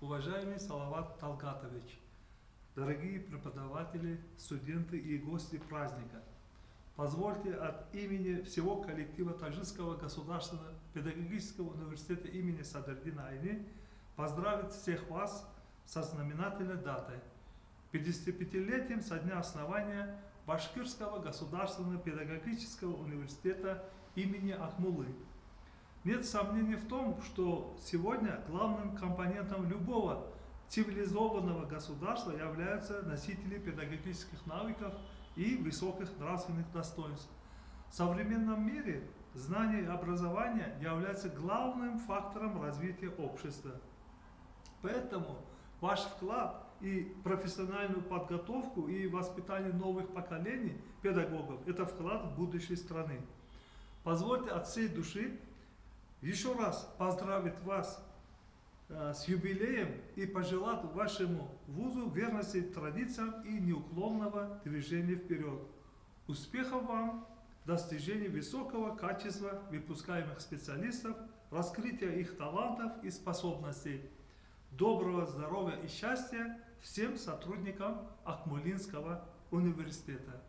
Уважаемый Салават Талгатович, дорогие преподаватели, студенты и гости праздника, позвольте от имени всего коллектива Таджикского государственного педагогического университета имени Садриддина Айни поздравить всех вас со знаменательной датой – 55-летием со дня основания Башкирского государственного педагогического университета имени Акмуллы. Нет сомнений в том, что сегодня главным компонентом любого цивилизованного государства являются носители педагогических навыков и высоких нравственных достоинств. В современном мире знание и образование являются главным фактором развития общества. Поэтому ваш вклад и профессиональную подготовку и воспитание новых поколений педагогов – это вклад в будущее страны. Позвольте от всей души еще раз поздравить вас с юбилеем и пожелать вашему вузу верности традициям и неуклонного движения вперед. Успехов вам, достижения высокого качества выпускаемых специалистов, раскрытия их талантов и способностей. Доброго здоровья и счастья всем сотрудникам Акмуллинского университета.